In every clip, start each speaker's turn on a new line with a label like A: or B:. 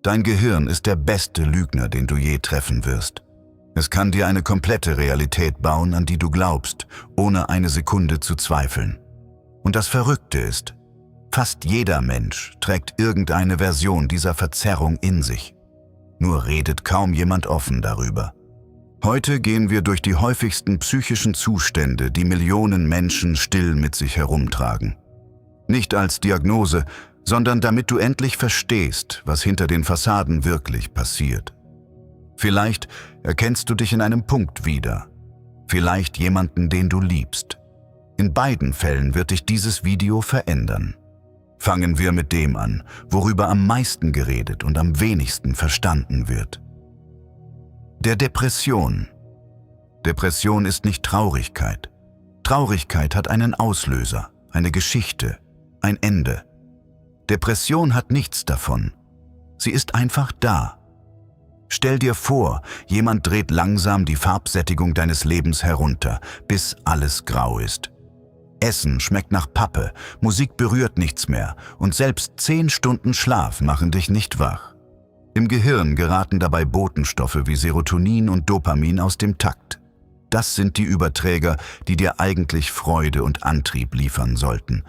A: Dein Gehirn ist der beste Lügner, den du je treffen wirst. Es kann dir eine komplette Realität bauen, an die du glaubst, ohne eine Sekunde zu zweifeln. Und das Verrückte ist, fast jeder Mensch trägt irgendeine Version dieser Verzerrung in sich. Nur redet kaum jemand offen darüber. Heute gehen wir durch die häufigsten psychischen Zustände, die Millionen Menschen still mit sich herumtragen. Nicht als Diagnose, sondern damit du endlich verstehst, was hinter den Fassaden wirklich passiert. Vielleicht erkennst du dich in einem Punkt wieder. Vielleicht jemanden, den du liebst. In beiden Fällen wird dich dieses Video verändern. Fangen wir mit dem an, worüber am meisten geredet und am wenigsten verstanden wird. Der Depression. Depression ist nicht Traurigkeit. Traurigkeit hat einen Auslöser, eine Geschichte, ein Ende. Depression hat nichts davon. Sie ist einfach da. Stell dir vor, jemand dreht langsam die Farbsättigung deines Lebens herunter, bis alles grau ist. Essen schmeckt nach Pappe, Musik berührt nichts mehr und selbst 10 Stunden Schlaf machen dich nicht wach. Im Gehirn geraten dabei Botenstoffe wie Serotonin und Dopamin aus dem Takt. Das sind die Überträger, die dir eigentlich Freude und Antrieb liefern sollten.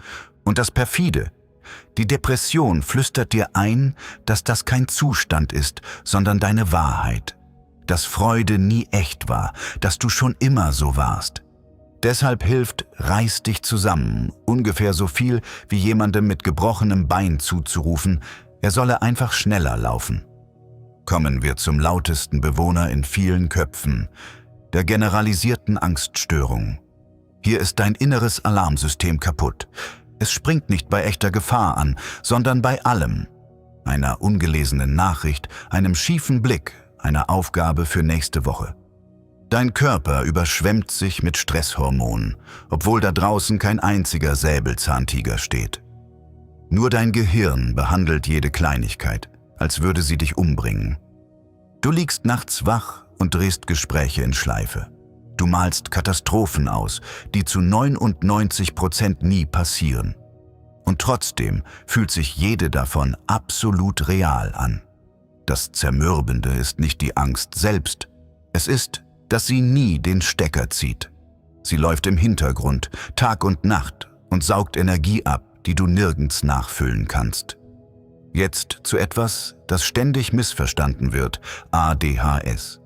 A: Und das Perfide: Die Depression flüstert dir ein, dass das kein Zustand ist, sondern deine Wahrheit. Dass Freude nie echt war, dass du schon immer so warst. Deshalb hilft „Reiß dich zusammen" ungefähr so viel wie jemandem mit gebrochenem Bein zuzurufen, er solle einfach schneller laufen. Kommen wir zum lautesten Bewohner in vielen Köpfen, der generalisierten Angststörung. Hier ist dein inneres Alarmsystem kaputt. Es springt nicht bei echter Gefahr an, sondern bei allem. Einer ungelesenen Nachricht, einem schiefen Blick, einer Aufgabe für nächste Woche. Dein Körper überschwemmt sich mit Stresshormonen, obwohl da draußen kein einziger Säbelzahntiger steht. Nur dein Gehirn behandelt jede Kleinigkeit, als würde sie dich umbringen. Du liegst nachts wach und drehst Gespräche in Schleife. Du malst Katastrophen aus, die zu 99% nie passieren. Und trotzdem fühlt sich jede davon absolut real an. Das Zermürbende ist nicht die Angst selbst. Es ist, dass sie nie den Stecker zieht. Sie läuft im Hintergrund, Tag und Nacht, und saugt Energie ab, die du nirgends nachfüllen kannst. Jetzt zu etwas, das ständig missverstanden wird: ADHS.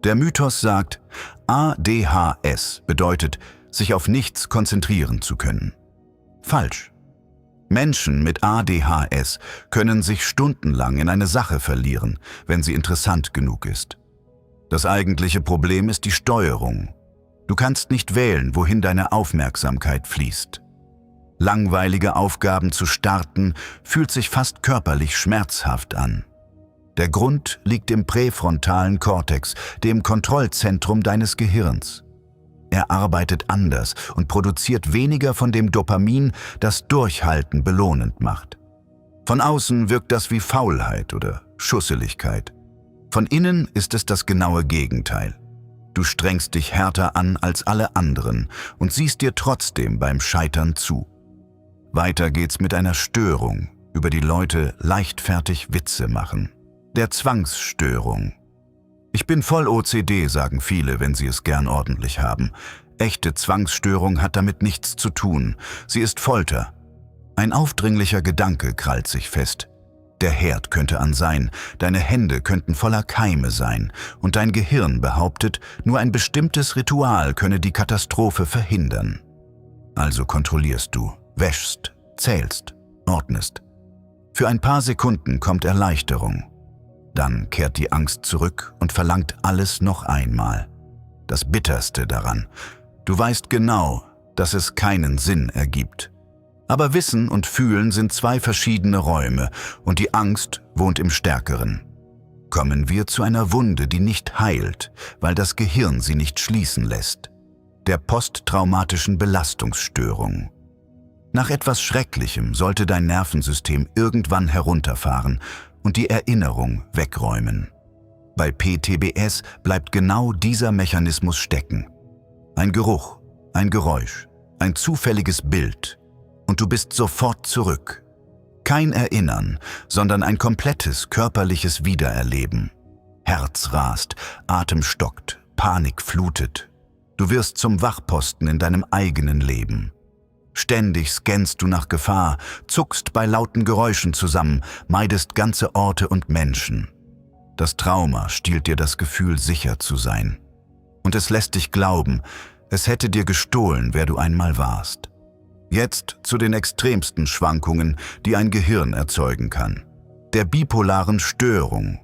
A: Der Mythos sagt, ADHS bedeutet, sich auf nichts konzentrieren zu können. Falsch. Menschen mit ADHS können sich stundenlang in eine Sache verlieren, wenn sie interessant genug ist. Das eigentliche Problem ist die Steuerung. Du kannst nicht wählen, wohin deine Aufmerksamkeit fließt. Langweilige Aufgaben zu starten, fühlt sich fast körperlich schmerzhaft an. Der Grund liegt im präfrontalen Kortex, dem Kontrollzentrum deines Gehirns. Er arbeitet anders und produziert weniger von dem Dopamin, das Durchhalten belohnend macht. Von außen wirkt das wie Faulheit oder Schusseligkeit. Von innen ist es das genaue Gegenteil. Du strengst dich härter an als alle anderen und siehst dir trotzdem beim Scheitern zu. Weiter geht's mit einer Störung, über die Leute leichtfertig Witze machen. Der Zwangsstörung. Ich bin voll OCD, sagen viele, wenn sie es gern ordentlich haben. Echte Zwangsstörung hat damit nichts zu tun. Sie ist Folter. Ein aufdringlicher Gedanke krallt sich fest. Der Herd könnte an sein, deine Hände könnten voller Keime sein und dein Gehirn behauptet, nur ein bestimmtes Ritual könne die Katastrophe verhindern. Also kontrollierst du, wäschst, zählst, ordnest. Für ein paar Sekunden kommt Erleichterung. Dann kehrt die Angst zurück und verlangt alles noch einmal. Das Bitterste daran: Du weißt genau, dass es keinen Sinn ergibt. Aber Wissen und Fühlen sind 2 verschiedene Räume und die Angst wohnt im Stärkeren. Kommen wir zu einer Wunde, die nicht heilt, weil das Gehirn sie nicht schließen lässt: der posttraumatischen Belastungsstörung. Nach etwas Schrecklichem sollte dein Nervensystem irgendwann herunterfahren und die Erinnerung wegräumen. Bei PTBS bleibt genau dieser Mechanismus stecken. Ein Geruch, ein Geräusch, ein zufälliges Bild und du bist sofort zurück. Kein Erinnern, sondern ein komplettes körperliches Wiedererleben. Herz rast, Atem stockt, Panik flutet. Du wirst zum Wachposten in deinem eigenen Leben. Ständig scannst du nach Gefahr, zuckst bei lauten Geräuschen zusammen, meidest ganze Orte und Menschen. Das Trauma stiehlt dir das Gefühl, sicher zu sein. Und es lässt dich glauben, es hätte dir gestohlen, wer du einmal warst. Jetzt zu den extremsten Schwankungen, die ein Gehirn erzeugen kann. Der bipolaren Störung.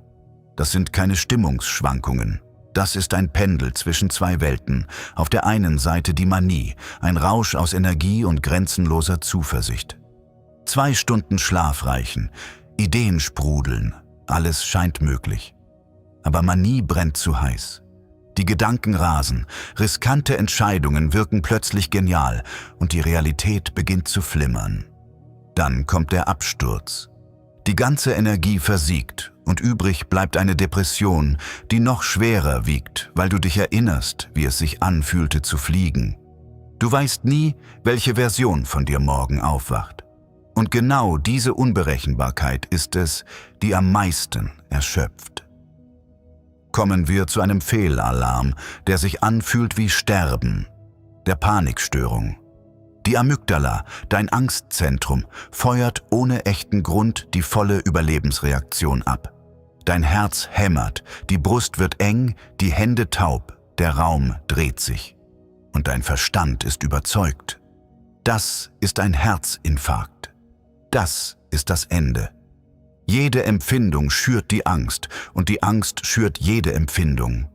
A: Das sind keine Stimmungsschwankungen. Das ist ein Pendel zwischen zwei Welten. Auf der einen Seite die Manie, ein Rausch aus Energie und grenzenloser Zuversicht. 2 Stunden Schlaf reichen, Ideen sprudeln, alles scheint möglich. Aber Manie brennt zu heiß. Die Gedanken rasen, riskante Entscheidungen wirken plötzlich genial und die Realität beginnt zu flimmern. Dann kommt der Absturz. Die ganze Energie versiegt und übrig bleibt eine Depression, die noch schwerer wiegt, weil du dich erinnerst, wie es sich anfühlte zu fliegen. Du weißt nie, welche Version von dir morgen aufwacht. Und genau diese Unberechenbarkeit ist es, die am meisten erschöpft. Kommen wir zu einem Fehlalarm, der sich anfühlt wie Sterben, der Panikstörung. Die Amygdala, dein Angstzentrum, feuert ohne echten Grund die volle Überlebensreaktion ab. Dein Herz hämmert, die Brust wird eng, die Hände taub, der Raum dreht sich. Und dein Verstand ist überzeugt. Das ist ein Herzinfarkt. Das ist das Ende. Jede Empfindung schürt die Angst und die Angst schürt jede Empfindung.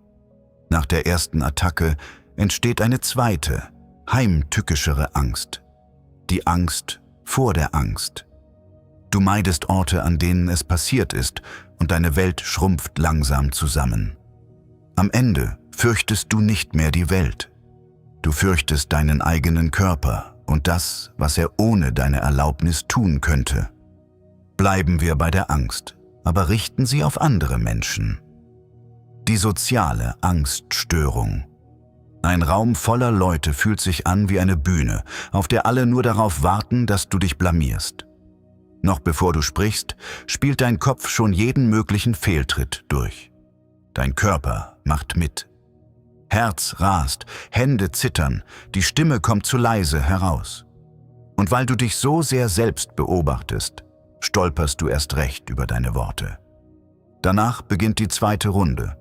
A: Nach der ersten Attacke entsteht eine zweite, heimtückischere Angst. Die Angst vor der Angst. Du meidest Orte, an denen es passiert ist, und deine Welt schrumpft langsam zusammen. Am Ende fürchtest du nicht mehr die Welt. Du fürchtest deinen eigenen Körper und das, was er ohne deine Erlaubnis tun könnte. Bleiben wir bei der Angst, aber richten sie auf andere Menschen. Die soziale Angststörung. Ein Raum voller Leute fühlt sich an wie eine Bühne, auf der alle nur darauf warten, dass du dich blamierst. Noch bevor du sprichst, spielt dein Kopf schon jeden möglichen Fehltritt durch. Dein Körper macht mit. Herz rast, Hände zittern, die Stimme kommt zu leise heraus. Und weil du dich so sehr selbst beobachtest, stolperst du erst recht über deine Worte. Danach beginnt die zweite Runde.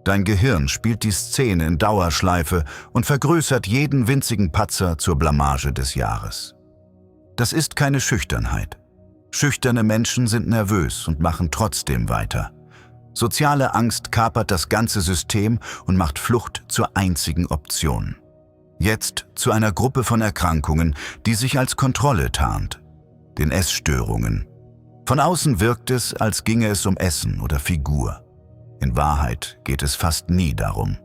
A: Dein Gehirn spielt die Szene in Dauerschleife und vergrößert jeden winzigen Patzer zur Blamage des Jahres. Das ist keine Schüchternheit. Schüchterne Menschen sind nervös und machen trotzdem weiter. Soziale Angst kapert das ganze System und macht Flucht zur einzigen Option. Jetzt zu einer Gruppe von Erkrankungen, die sich als Kontrolle tarnt. Den Essstörungen. Von außen wirkt es, als ginge es um Essen oder Figur. In Wahrheit geht es fast nie darum.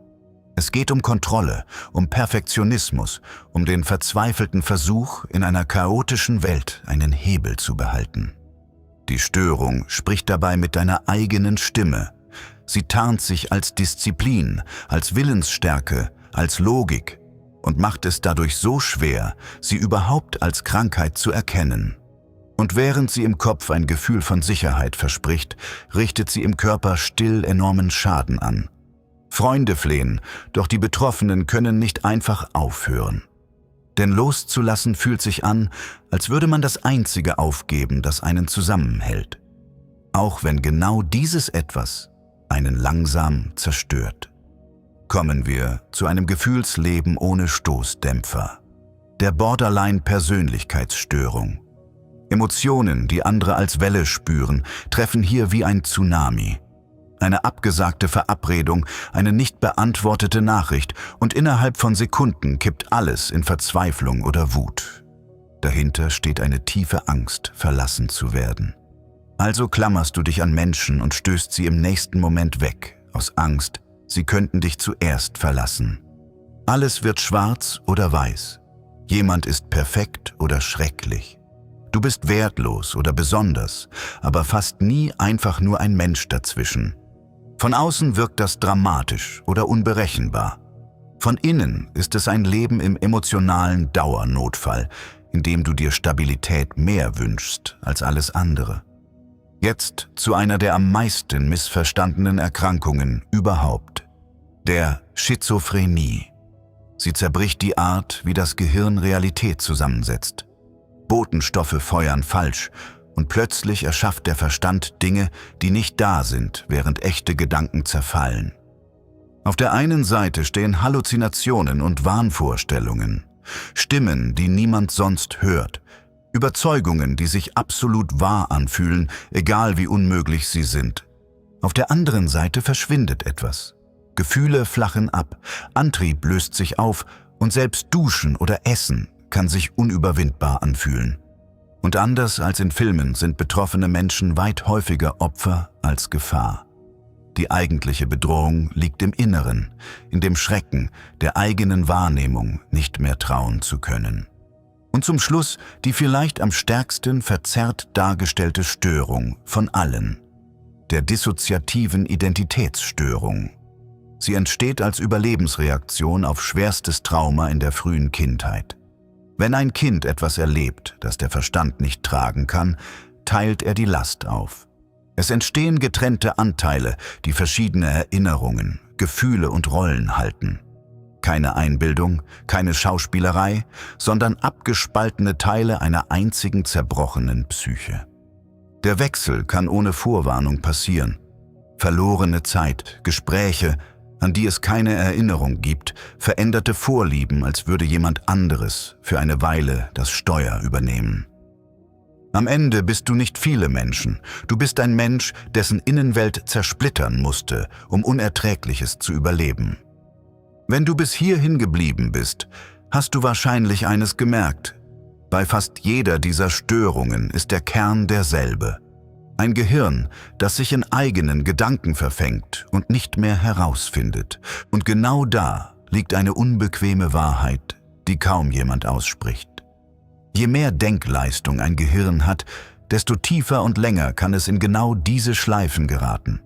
A: Es geht um Kontrolle, um Perfektionismus, um den verzweifelten Versuch, in einer chaotischen Welt einen Hebel zu behalten. Die Störung spricht dabei mit deiner eigenen Stimme. Sie tarnt sich als Disziplin, als Willensstärke, als Logik und macht es dadurch so schwer, sie überhaupt als Krankheit zu erkennen. Und während sie im Kopf ein Gefühl von Sicherheit verspricht, richtet sie im Körper still enormen Schaden an. Freunde flehen, doch die Betroffenen können nicht einfach aufhören. Denn loszulassen fühlt sich an, als würde man das Einzige aufgeben, das einen zusammenhält. Auch wenn genau dieses Etwas einen langsam zerstört. Kommen wir zu einem Gefühlsleben ohne Stoßdämpfer. Der Borderline-Persönlichkeitsstörung. Emotionen, die andere als Welle spüren, treffen hier wie ein Tsunami. Eine abgesagte Verabredung, eine nicht beantwortete Nachricht und innerhalb von Sekunden kippt alles in Verzweiflung oder Wut. Dahinter steht eine tiefe Angst, verlassen zu werden. Also klammerst du dich an Menschen und stößt sie im nächsten Moment weg, aus Angst, sie könnten dich zuerst verlassen. Alles wird schwarz oder weiß. Jemand ist perfekt oder schrecklich. Du bist wertlos oder besonders, aber fast nie einfach nur ein Mensch dazwischen. Von außen wirkt das dramatisch oder unberechenbar. Von innen ist es ein Leben im emotionalen Dauernotfall, indem du dir Stabilität mehr wünschst als alles andere. Jetzt zu einer der am meisten missverstandenen Erkrankungen überhaupt, der Schizophrenie. Sie zerbricht die Art, wie das Gehirn Realität zusammensetzt. Botenstoffe feuern falsch und plötzlich erschafft der Verstand Dinge, die nicht da sind, während echte Gedanken zerfallen. Auf der einen Seite stehen Halluzinationen und Wahnvorstellungen, Stimmen, die niemand sonst hört, Überzeugungen, die sich absolut wahr anfühlen, egal wie unmöglich sie sind. Auf der anderen Seite verschwindet etwas. Gefühle flachen ab, Antrieb löst sich auf und selbst Duschen oder Essen kann sich unüberwindbar anfühlen. Und anders als in Filmen sind betroffene Menschen weit häufiger Opfer als Gefahr. Die eigentliche Bedrohung liegt im Inneren, in dem Schrecken, der eigenen Wahrnehmung nicht mehr trauen zu können. Und zum Schluss die vielleicht am stärksten verzerrt dargestellte Störung von allen, der dissoziativen Identitätsstörung. Sie entsteht als Überlebensreaktion auf schwerstes Trauma in der frühen Kindheit. Wenn ein Kind etwas erlebt, das der Verstand nicht tragen kann, teilt er die Last auf. Es entstehen getrennte Anteile, die verschiedene Erinnerungen, Gefühle und Rollen halten. Keine Einbildung, keine Schauspielerei, sondern abgespaltene Teile einer einzigen zerbrochenen Psyche. Der Wechsel kann ohne Vorwarnung passieren. Verlorene Zeit, Gespräche, an die es keine Erinnerung gibt, veränderte Vorlieben, als würde jemand anderes für eine Weile das Steuer übernehmen. Am Ende bist du nicht viele Menschen. Du bist ein Mensch, dessen Innenwelt zersplittern musste, um Unerträgliches zu überleben. Wenn du bis hierhin geblieben bist, hast du wahrscheinlich eines gemerkt. Bei fast jeder dieser Störungen ist der Kern derselbe. Ein Gehirn, das sich in eigenen Gedanken verfängt und nicht mehr herausfindet. Und genau da liegt eine unbequeme Wahrheit, die kaum jemand ausspricht. Je mehr Denkleistung ein Gehirn hat, desto tiefer und länger kann es in genau diese Schleifen geraten.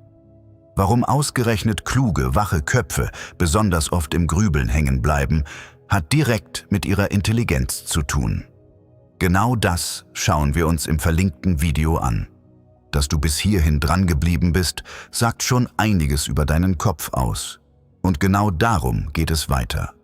A: Warum ausgerechnet kluge, wache Köpfe besonders oft im Grübeln hängen bleiben, hat direkt mit ihrer Intelligenz zu tun. Genau das schauen wir uns im verlinkten Video an. Dass du bis hierhin dran geblieben bist, sagt schon einiges über deinen Kopf aus. Und genau darum geht es weiter.